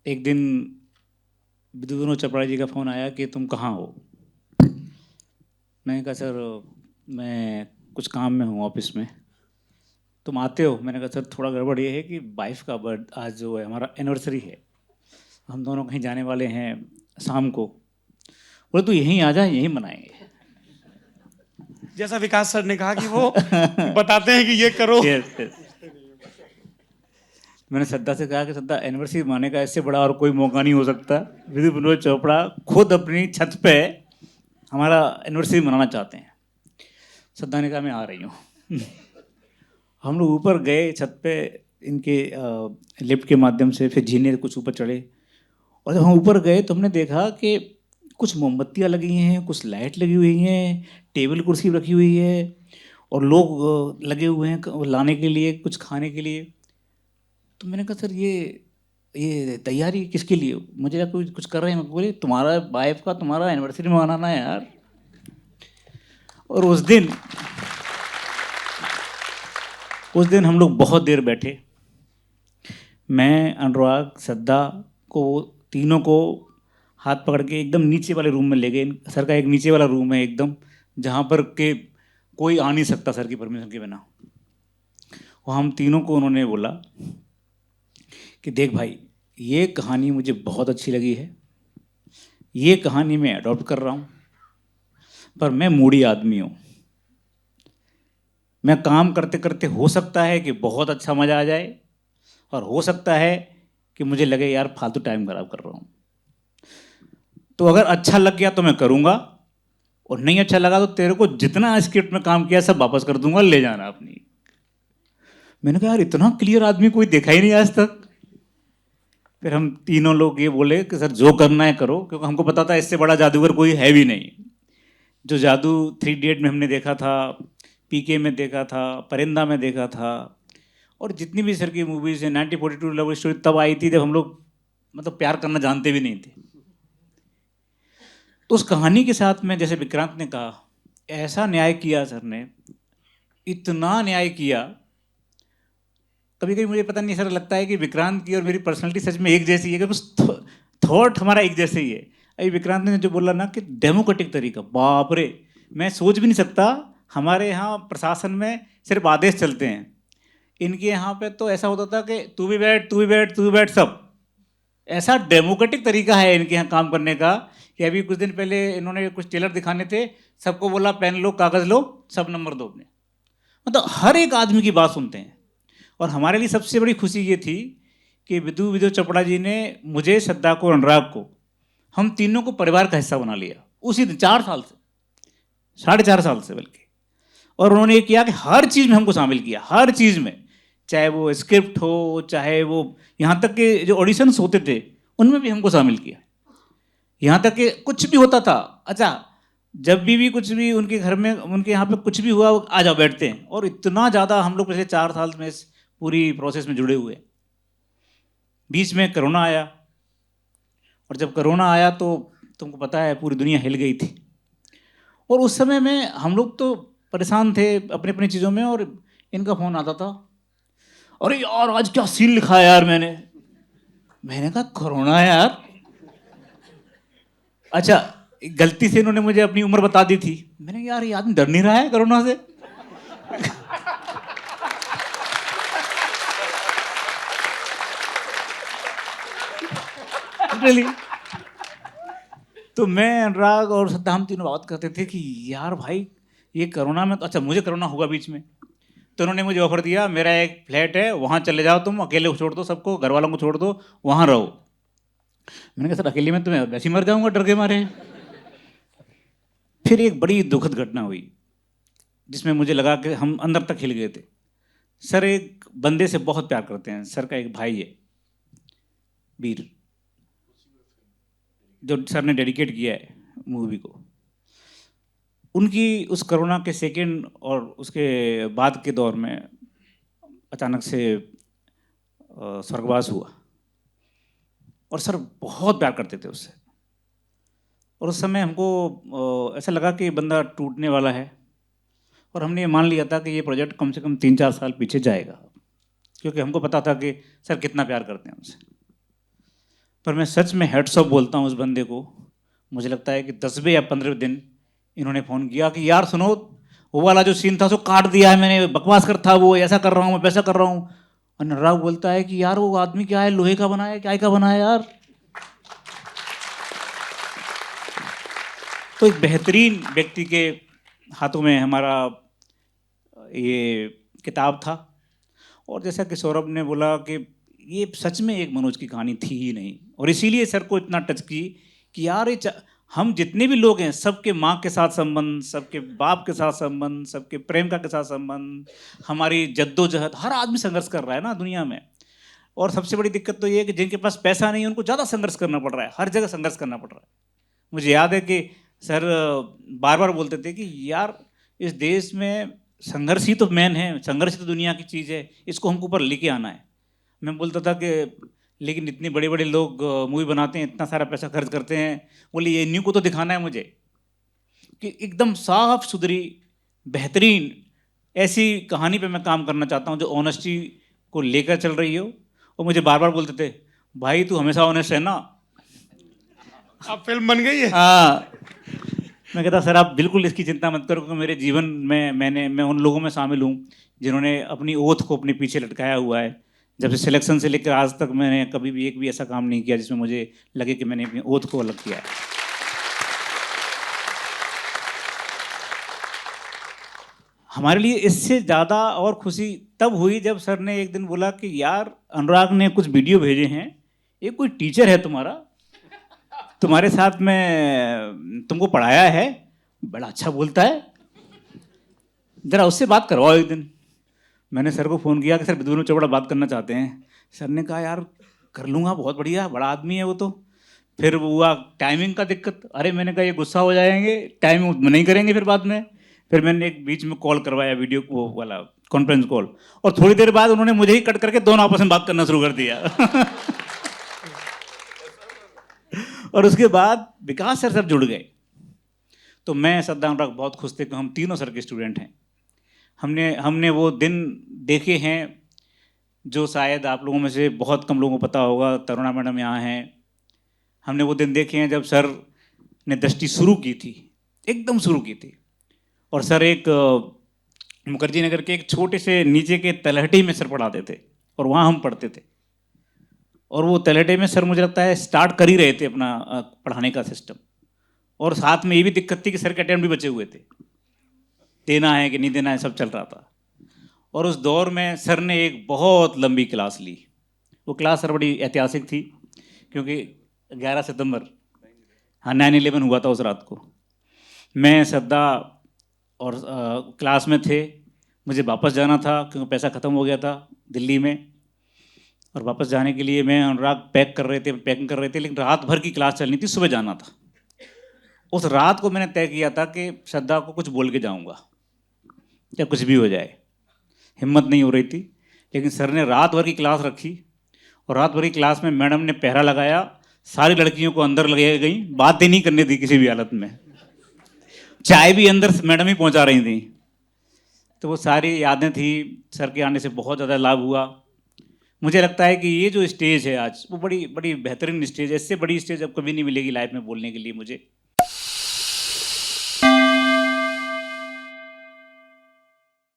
एक दिन विदुर चपड़ा जी का फ़ोन आया कि तुम कहाँ हो। मैंने कहा सर मैं कुछ काम में हूँ ऑफिस में। तुम आते हो? मैंने कहा सर थोड़ा गड़बड़ ये है कि वाइफ का बर्थ आज जो है हमारा एनिवर्सरी है, हम दोनों कहीं जाने वाले हैं शाम को। बोले तू यहीं आ जा, यहीं मनाएंगे। जैसा विकास सर ने कहा कि वो बताते हैं कि ये करो। Yes yes. मैंने श्रद्धा से कहा कि श्रद्धा एनिवर्सरी मनाने का इससे बड़ा और कोई मौका नहीं हो सकता। विदुर विनोद चोपड़ा खुद अपनी छत पे हमारा एनिवर्सरी मनाना चाहते हैं। श्रद्धा ने कहा मैं आ रही हूँ। हम लोग ऊपर गए छत पे, इनके लिफ्ट के माध्यम से, फिर जीने कुछ ऊपर चढ़े। और जब हम ऊपर गए तो हमने देखा कि कुछ मोमबत्तियाँ लगी हैं, कुछ लाइट लगी हुई हैं, टेबल कुर्सी रखी हुई है, और लोग लगे हुए हैं लाने के लिए, कुछ खाने के लिए। तो मैंने कहा सर ये तैयारी किसके लिए? मुझे लगा कोई कुछ कर रहे हैं। बोले तुम्हारा वाइफ का तुम्हारा एनिवर्सरी मनाना है यार। और उस दिन हम लोग बहुत देर बैठे। मैं, अनुराग, श्रद्धा को, तीनों को हाथ पकड़ के एकदम नीचे वाले रूम में ले गए। सर का एक नीचे वाला रूम है एकदम, जहाँ पर के कोई आ नहीं सकता सर की परमिशन के बिना। और हम तीनों को उन्होंने बोला कि देख भाई, ये कहानी मुझे बहुत अच्छी लगी है, ये कहानी मैं अडॉप्ट कर रहा हूँ, पर मैं मूडी आदमी हूँ। मैं काम करते करते हो सकता है कि बहुत अच्छा मज़ा आ जाए, और हो सकता है कि मुझे लगे यार फालतू टाइम खराब कर रहा हूँ। तो अगर अच्छा लग गया तो मैं करूँगा, और नहीं अच्छा लगा तो तेरे को जितना स्क्रिप्ट में काम किया सब वापस कर दूंगा, ले जाना अपनी। मैंने कहा यार इतना क्लियर आदमी कोई देखा ही नहीं आज तक। फिर हम तीनों लोग ये बोले कि सर जो करना है करो, क्योंकि हमको पता था इससे बड़ा जादूगर कोई है भी नहीं। जो जादू 3 इडियट में हमने देखा था, पीके में देखा था, परिंदा में देखा था, और जितनी भी सर की मूवीज़ हैं, 1942 लव स्टोरी तब आई थी जब हम लोग मतलब प्यार करना जानते भी नहीं थे। तो उस कहानी के साथ में, जैसे विक्रांत ने कहा, ऐसा न्याय किया सर ने, इतना न्याय किया। कभी कभी मुझे पता नहीं सर, लगता है कि विक्रांत की और मेरी पर्सनैलिटी सच में एक जैसी है, कि बस थॉट हमारा एक जैसे ही है। अभी विक्रांत ने जो बोला ना कि डेमोक्रेटिक तरीका, बाप रे, मैं सोच भी नहीं सकता। हमारे यहाँ प्रशासन में सिर्फ आदेश चलते हैं, इनके यहाँ पे तो ऐसा होता था कि तू भी बैठ, तू भी बैठ, तू भी बैठ, सब। ऐसा डेमोक्रेटिक तरीका है इनके यहाँ काम करने का कि अभी कुछ दिन पहले इन्होंने कुछ टेलर दिखाने थे, सबको बोला पेन लो, कागज़ लो, सब नंबर दो अपने। मतलब हर एक आदमी की बात सुनते हैं। और हमारे लिए सबसे बड़ी खुशी ये थी कि विदु विदु चोपड़ा जी ने मुझे, श्रद्धा को, अनुराग को, हम तीनों को परिवार का हिस्सा बना लिया उसी दिन, 4 साल से, 4.5 साल से बल्कि। और उन्होंने ये किया कि हर चीज़ में हमको शामिल किया, हर चीज़ में, चाहे वो स्क्रिप्ट हो, चाहे वो यहाँ तक के जो ऑडिशंस होते थे उनमें भी हमको शामिल किया। यहाँ तक कि कुछ भी होता था, अच्छा, जब भी कुछ भी उनके घर में, उनके यहाँ पे कुछ भी हुआ, वो आ जाओ बैठते हैं। और इतना ज़्यादा हम लोग पिछले 4 साल में इस पूरी प्रोसेस में जुड़े हुए। बीच में कोरोना आया, और जब कोरोना आया तो तुमको पता है पूरी दुनिया हिल गई थी। और उस समय में हम लोग तो परेशान थे अपनी अपनी चीज़ों में, और इनका फ़ोन आता था, अरे यार आज क्या सीन लिखा है यार। मैंने कहा कोरोना है यार। अच्छा, गलती से इन्होंने मुझे अपनी उम्र बता दी थी। मैंने कहा यार ये आदमी डर नहीं रहा है कोरोना से? Really? तो मैं, अनुराग और सद्दाम, हम तीनों बात करते थे कि यार भाई ये कोरोना में तो, अच्छा मुझे कोरोना हुआ बीच में, तो उन्होंने मुझे ऑफर दिया, मेरा एक फ्लैट है वहाँ चले जाओ, तुम अकेले को छोड़ दो, सबको घर वालों को छोड़ दो, वहाँ रहो। मैंने कहा सर अकेले में तो मैं वैसे ही मर जाऊंगा डर के मारे। फिर एक बड़ी दुखद घटना हुई जिसमें मुझे लगा कि हम अंदर तक हिल गए थे। सर एक बंदे से बहुत प्यार करते हैं, सर का एक भाई है वीर, जो सर ने डेडिकेट किया है मूवी को। उनकी उस कोरोना के सेकेंड और उसके बाद के दौर में अचानक से स्वर्गवास हुआ। और सर बहुत प्यार करते थे उससे। और उस समय हमको ऐसा लगा कि बंदा टूटने वाला है, और हमने ये मान लिया था कि ये प्रोजेक्ट कम से कम 3-4 साल पीछे जाएगा, क्योंकि हमको पता था कि सर कितना प्यार करते हैं हमसे। पर मैं सच में हेड्स ऑफ बोलता हूँ उस बंदे को। मुझे लगता है कि 10वें या 15वें दिन इन्होंने फ़ोन किया कि यार सुनो, वो वाला जो सीन था उसको काट दिया है मैंने, बकवास कर था वो, ऐसा कर रहा हूँ मैं, वैसा कर रहा हूँ। और अनुराग बोलता है कि यार वो आदमी क्या है, लोहे का बना है, क्या का बना है यार। तो एक बेहतरीन व्यक्ति के हाथों में हमारा ये किताब था। और जैसा कि सौरभ ने बोला कि ये सच में एक मनोज की कहानी थी ही नहीं, और इसीलिए सर को इतना टच की कि यार हम जितने भी लोग हैं सबके माँ के साथ संबंध, सबके बाप के साथ संबंध, सबके प्रेमिका के साथ संबंध, हमारी जद्दोजहद, हर आदमी संघर्ष कर रहा है ना दुनिया में। और सबसे बड़ी दिक्कत तो ये है कि जिनके पास पैसा नहीं है उनको ज़्यादा संघर्ष करना पड़ रहा है, हर जगह संघर्ष करना पड़ रहा है। मुझे याद है कि सर बार बार बोलते थे कि यार इस देश में संघर्ष ही तो मेन है, संघर्ष ही तो दुनिया की चीज़ है, इसको हमको ऊपर लेके आना है। मैं बोलता था कि लेकिन इतने बड़े बड़े लोग मूवी बनाते हैं, इतना सारा पैसा खर्च करते हैं, बोले ये न्यू को तो दिखाना है मुझे कि एकदम साफ सुथरी बेहतरीन ऐसी कहानी पे मैं काम करना चाहता हूँ जो ऑनेस्टी को लेकर चल रही हो। और मुझे बार बार बोलते थे भाई तू हमेशा ऑनेस्ट है ना। अब फिल्म बन गई है। हाँ, मैं कहता सर आप बिल्कुल इसकी चिंता मत करो, क्योंकि मेरे जीवन में मैं उन लोगों में शामिल हूँ जिन्होंने अपनी ओथ को अपने पीछे लटकाया हुआ है। जब से सिलेक्शन से लेकर आज तक मैंने कभी भी एक भी ऐसा काम नहीं किया जिसमें मुझे लगे कि मैंने अपनी ओथ को अलग किया है। हमारे लिए इससे ज़्यादा और खुशी तब हुई जब सर ने एक दिन बोला कि यार अनुराग ने कुछ वीडियो भेजे हैं, एक कोई टीचर है तुम्हारा, तुम्हारे साथ में तुमको पढ़ाया है, बड़ा अच्छा बोलता है, ज़रा उससे बात करवाओ एक दिन। मैंने सर को फ़ोन किया कि सर विदुर चोपड़ा बात करना चाहते हैं। सर ने कहा यार कर लूँगा, बहुत बढ़िया, बड़ा आदमी है वो तो। फिर वो हुआ टाइमिंग का दिक्कत, अरे मैंने कहा ये गुस्सा हो जाएंगे, टाइम नहीं करेंगे फिर बाद में। फिर मैंने एक बीच में कॉल करवाया, वीडियो वो वाला कॉन्फ्रेंस कॉल, और थोड़ी देर बाद उन्होंने मुझे ही कट करके दोनों आपस में बात करना शुरू कर दिया। और उसके बाद विकास सर जुड़ गए। तो मैं श्रद्धा अनुराग बहुत खुश थे कि हम तीनों सर के स्टूडेंट हैं। हमने वो दिन देखे हैं जो शायद आप लोगों में से बहुत कम लोगों को पता होगा, तरुणा मैडम यहाँ हैं। हमने वो दिन देखे हैं जब सर ने दृष्टि शुरू की थी, एकदम शुरू की थी। और सर एक मुखर्जी नगर के एक छोटे से नीचे के तलहटी में सर पढ़ाते थे और वहाँ हम पढ़ते थे। और वो तलहटे में सर मुझे लगता है स्टार्ट कर ही रहे थे अपना पढ़ाने का सिस्टम। और साथ में ये भी दिक्कत थी कि सर के अटेम्प्ट भी बचे हुए थे, देना है कि नहीं देना है, सब चल रहा था। और उस दौर में सर ने एक बहुत लंबी क्लास ली। वो क्लास सर बड़ी ऐतिहासिक थी क्योंकि 11 सितंबर, हाँ 9/11 हुआ था उस रात को। मैं श्रद्धा और क्लास में थे, मुझे वापस जाना था क्योंकि पैसा ख़त्म हो गया था दिल्ली में। और वापस जाने के लिए मैं अनुराग पैकिंग कर रहे थे, लेकिन रात भर की क्लास चलनी थी, सुबह जाना था। उस रात को मैंने तय किया था कि श्रद्धा को कुछ बोल के जाऊंगा, या कुछ भी हो जाए। हिम्मत नहीं हो रही थी, लेकिन सर ने रात भर की क्लास रखी। और रात भर की क्लास में मैडम ने पहरा लगाया, सारी लड़कियों को अंदर लगे गई, बातें नहीं करने दी किसी भी हालत में, चाय भी अंदर मैडम ही पहुंचा रही थी। तो वो सारी यादें थी। सर के आने से बहुत ज़्यादा लाभ हुआ। मुझे लगता है कि ये जो स्टेज है आज, वो बड़ी बड़ी बेहतरीन स्टेज है। इससे बड़ी स्टेज अब कभी नहीं मिलेगी लाइफ में बोलने के लिए मुझे।